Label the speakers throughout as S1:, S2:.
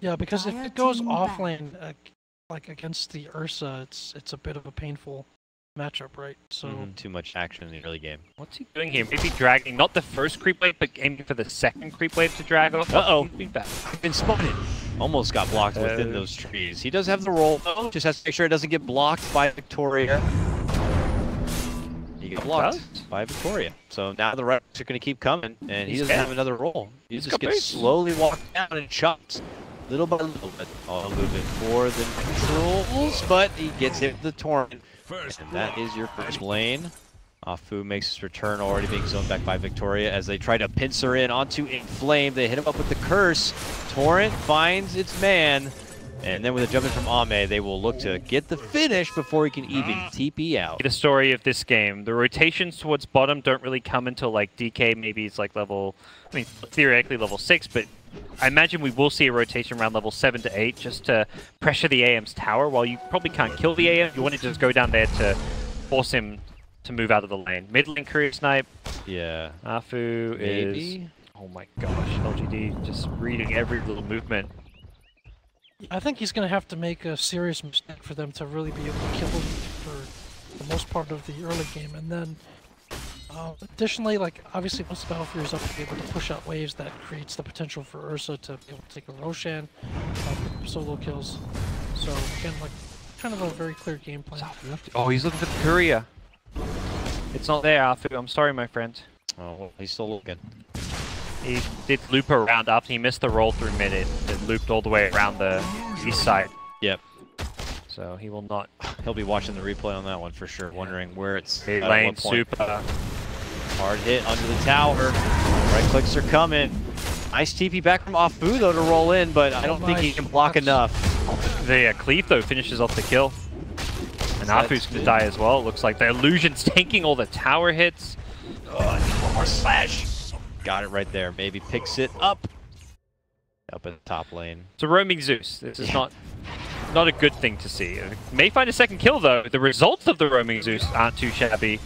S1: Yeah, because if it goes offlane, like against the Ursa, it's a bit of a painful matchup, right? So
S2: too much action in the early game.
S3: What's he doing here? Maybe dragging not the first creep wave, but aiming for the second creep wave to drag off.
S2: Uh-oh.
S3: He's been bad.
S2: Been spotted. Almost got blocked within those trees. He does have the roll, though. Just has to make sure it doesn't get blocked by Victoria. He got blocked by Victoria. So now the Reds are going to keep coming, and he doesn't have another roll. He just gets slowly walked down and chopped. Little by little, but a little bit more than controls, but he gets hit with the Torrent. And that is your first lane. Afu makes his return, already being zoned back by Victoria as they try to pincer in onto Inflame. They hit him up with the curse. Torrent finds its man, and then with a jump in from Ame, they will look to get the finish before he can even TP out.
S3: The story of this game, the rotations towards bottom don't really come until like DK, maybe it's like level, I mean theoretically level 6, but I imagine we will see a rotation around level 7 to 8 just to pressure the AM's tower. While you probably can't kill the AM, you want to just go down there to force him to move out of the lane. Mid lane career snipe.
S2: Yeah.
S3: Afu is... Oh my gosh, LGD just reading every little movement.
S1: I think he's going to have to make a serious mistake for them to really be able to kill him for the most part of the early game. And then, additionally, like, obviously once the Battlefield is up to be able to push out waves, that creates the potential for Ursa to be able to take a Roshan, solo kills. So, again, like, kind of a very clear game plan.
S3: Oh, he's looking for the courier. It's not there, Afu. I'm sorry, my friend.
S2: Oh, well, he's still looking.
S3: He did loop around after he missed the roll through mid. It looped all the way around the east side.
S2: Yep.
S3: So he will not.
S2: He'll be watching the replay on that one for sure, wondering where it's
S3: at lane super.
S2: Hard hit under the tower. Right clicks are coming. Nice TP back from Afu though to roll in, but I don't think he can block enough.
S3: The cleave though finishes off the kill. And Afu's gonna die as well. It looks like the illusion's tanking all the tower hits.
S2: Oh, I need one more slash. Got it right there. Maybe picks it up in the top lane.
S3: It's a roaming Zeus. This is not a good thing to see. May find a second kill though. The results of the roaming Zeus aren't too shabby.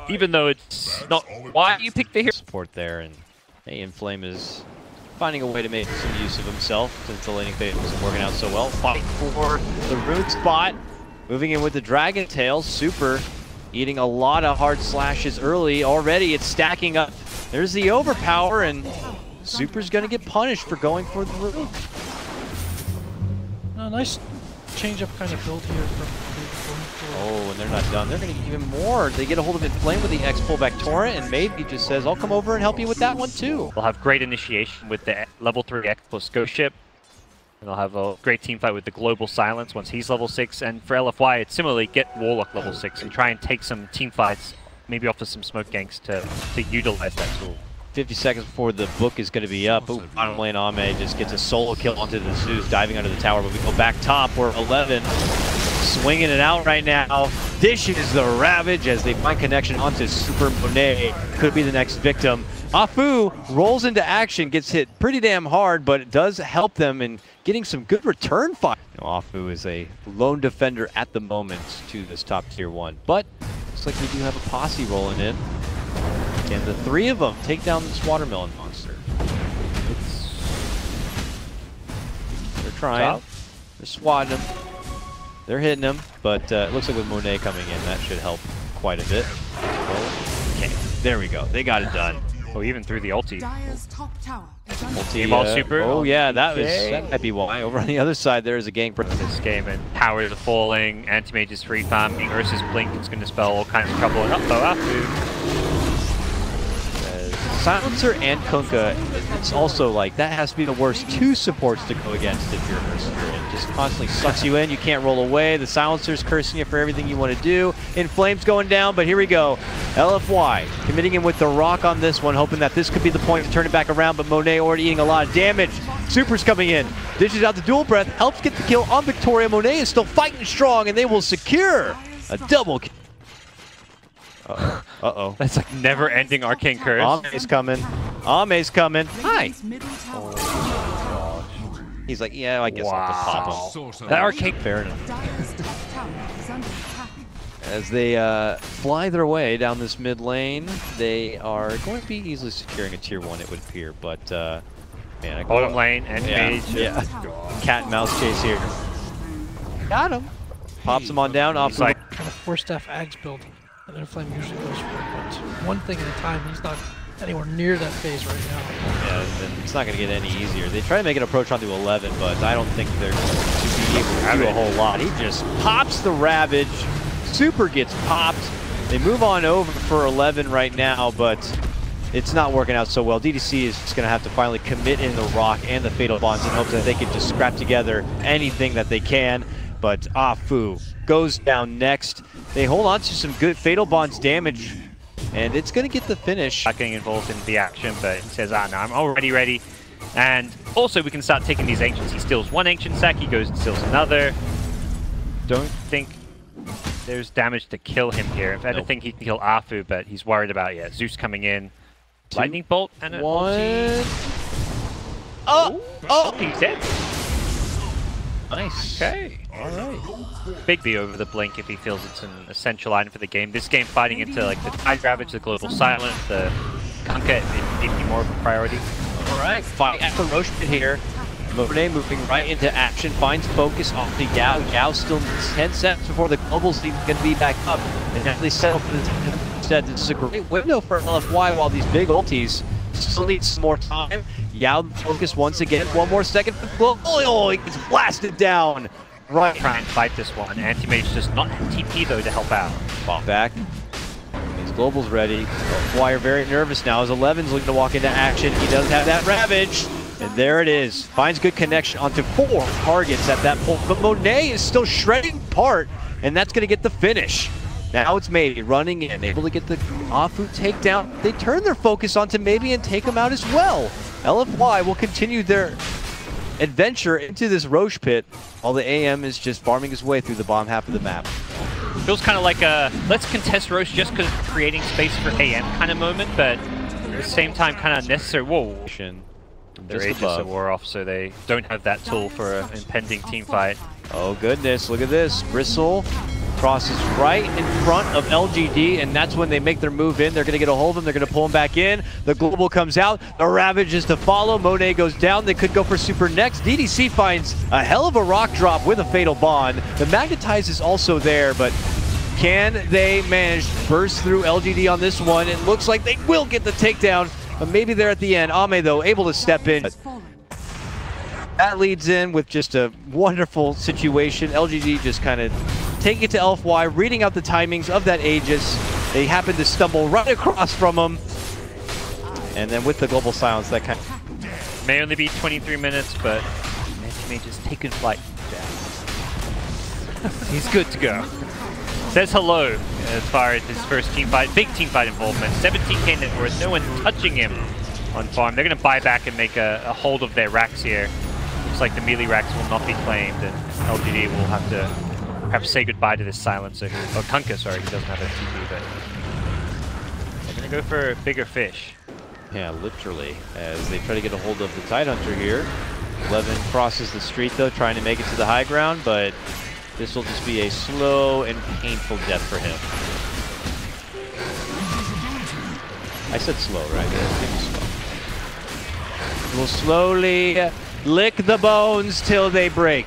S3: Even though it's not why you pick the hero.
S2: Support there, and hey, Inflame is finding a way to make some use of himself since the laning phase wasn't working out so well. Fight for the root spot. Moving in with the Dragon Tail. Super eating a lot of hard slashes early. Already it's stacking up. There's the overpower, and Super's going to get punished for going for the root.
S1: Nice change-up kind of build here from
S2: Oh, and they're not done. They're going to get even more. They get a hold of Inflame with the X pullback Torrent, and maybe just says, I'll come over and help you with that one too.
S3: They'll have great initiation with the level 3 X plus Ghost Ship. And they'll have a great team fight with the Global Silence once he's level 6. And for LFY, it's similarly get Warlock level 6 and try and take some team fights, maybe offer some smoke ganks to utilize that tool.
S2: 50 seconds before the book is going to be up. Ooh, bottom lane Ame just gets a solo kill onto the Zeus, diving under the tower. But we go back top, we're 11. Swinging it out right now. Dishes the Ravage as they find connection onto Super Monet. Could be the next victim. Afu rolls into action, gets hit pretty damn hard, but it does help them in getting some good return fire. Afu is a lone defender at the moment to this top tier 1. But looks like we do have a posse rolling in. And the 3 of them take down this watermelon monster. They're trying. They're swatting him. They're hitting him, but it looks like with Monet coming in, that should help quite a bit. Okay, there we go. They got it done.
S3: Oh, even through the ulti.
S2: Ulti,
S3: super.
S2: Oh yeah, that might be why. Over on the other side, there is a gank.
S3: This game, and powers are falling. Anti-mage is free farming. Ursa's blink is going to spell all kinds of trouble. And Afu.
S2: Silencer and Kunkka, it's also like, that has to be the worst 2 supports to go against if you're Mercenary. It just constantly sucks you in, you can't roll away, the Silencer's cursing you for everything you want to do. Inflame's going down, but here we go. LFY committing in with the rock on this one, hoping that this could be the point to turn it back around, but Monet already eating a lot of damage. Super's coming in, dishes out the dual breath, helps get the kill on Victoria. Monet is still fighting strong, and they will secure a double kill. Uh-oh.
S3: That's like never-ending arcane curse.
S2: Ame's coming. Ame's coming. Hi. Oh, he's like, yeah, I guess I'll have to pop him.
S3: That arcane...
S2: Fair enough. As they fly their way down this mid lane, they are going to be easily securing a tier 1, it would appear, but Man,
S3: Bottom lane and mage.
S2: Yeah. Cat and mouse chase here. Got him. Pops him on down. Off
S3: like
S1: kind of 4-staff Ags build. And then Flame usually goes for it, but one thing at a time. He's not anywhere near that phase right now.
S2: Yeah, and it's not going to get any easier. They try to make an approach onto 11, but I don't think they're going to be able to do a whole lot. He just pops the Ravage. Super gets popped. They move on over for 11 right now, but it's not working out so well. DDC is just going to have to finally commit in the Rock and the Fatal Bonds in hopes that they can just scrap together anything that they can. But Afu goes down next. They hold on to some good Fatal Bonds damage, and it's going to get the finish.
S3: Not getting involved in the action, but he says, no, I'm already ready. And also we can start taking these Ancients. He steals one Ancient sack, he goes and steals another. Don't think there's damage to kill him here. If anything, he can kill Afu, but he's worried about, Zeus coming in. Lightning Bolt and an ulti. Oh, he's dead.
S2: Nice.
S3: Okay. Alright. Big B over the blink if he feels it's an essential item for the game. This game fighting into like the Tide Ravage, the Global Silence, the Kunkka, it needs to be more of a priority.
S2: Alright, fight at the Roche pit here. Monet moving right into action, finds focus off the Yao. Yao still needs 10 seconds before the Global's even going to be back up. And actually settle for the instead. This is a great window for LFY while these big ultis still need some more time. Yao focus once again. One more second. Oh, he gets blasted down. Right.
S3: Try and fight this one. Anti-Mage does not have TP though to help out.
S2: Ball back. His Global's ready. LFY are very nervous now as 11's looking to walk into action. He does have that Ravage. And there it is. Finds good connection onto 4 targets at that point. But Monet is still shredding part, and that's going to get the finish. Now it's Maybe running in, able to get the Afu takedown. They turn their focus onto Maybe and take him out as well. LFY will continue their adventure into this Roche pit while the AM is just farming his way through the bottom half of the map.
S3: Feels kind of like a let's contest Roche just because creating space for AM kind of moment, but at the same time kind of necessary. Whoa. Their Aegis are war off, so they don't have that tool for an impending team fight.
S2: Oh goodness, look at this. Bristle crosses right in front of LGD, and that's when they make their move in. They're going to get a hold of him. They're going to pull him back in. The Global comes out. The Ravage is to follow. Monet goes down. They could go for Super next. DDC finds a hell of a rock drop with a Fatal Bond. The Magnetize is also there, but can they manage to burst through LGD on this one? It looks like they will get the takedown, but maybe they're at the end. Ame, though, able to step in. That leads in with just a wonderful situation. LGD just kind of taking it to LFY, reading out the timings of that Aegis. They happen to stumble right across from him. And then with the Global Silence, that kind of...
S3: May only be 23 minutes, but Anti-Mage is taking flight. He's good to go. Says hello as far as his first team fight, big team fight involvement. 17k net worth, no one touching him on farm. They're going to buy back and make a hold of their racks here. Looks like the melee racks will not be claimed, and LGD will have to perhaps say goodbye to this silencer, or Kunkka, sorry, he doesn't have a TP, but they're going to go for bigger fish.
S2: Yeah, literally, as they try to get a hold of the Tidehunter here. 11 crosses the street, though, trying to make it to the high ground, but this will just be a slow and painful death for him. I said slow, right? Slow. We'll slowly lick the bones till they break.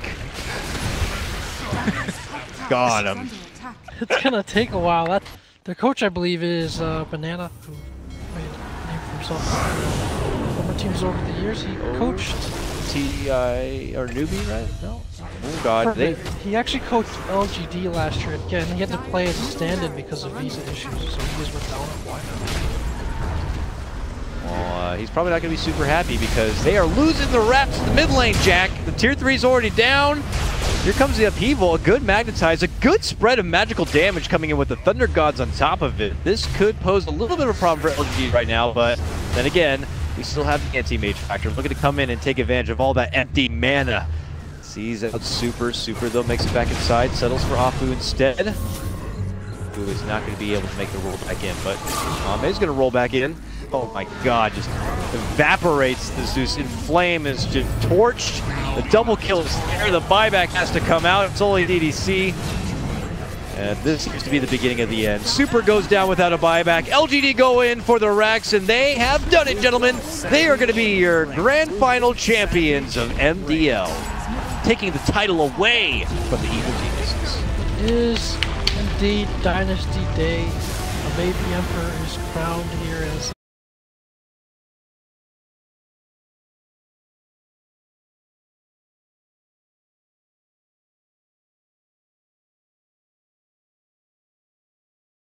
S2: Got him.
S1: It's gonna take a while. Their coach, I believe, is Banana, who made a name for himself. Former teams over the years. He coached
S2: TI or newbie, right? No. Oh God,
S1: he actually coached LGD last year. Again, he had to play as a stand-in because of visa issues, so he was with LFY.
S2: Well, he's probably not going to be super happy because they are losing the reps in the mid lane, Jack. The tier 3 is already down. Here comes the upheaval, a good Magnetize, a good spread of magical damage coming in with the Thunder Gods on top of it. This could pose a little bit of a problem for LGD right now, but then again, we still have the anti-mage factor looking to come in and take advantage of all that empty mana. Sees out super though, makes it back inside, settles for Afu instead. Who is not going to be able to make the roll back in, but Ame's going to roll back in. Oh my God, just evaporates the Zeus. In flame is just torched. The double kill is there. The buyback has to come out. It's only DDC. And this seems to be the beginning of the end. Super goes down without a buyback. LGD go in for the racks, and they have done it, gentlemen. They are going to be your grand final champions of MDL, taking the title away from the Evil Geniuses.
S1: It is indeed Dynasty Day. A baby emperor is crowned here as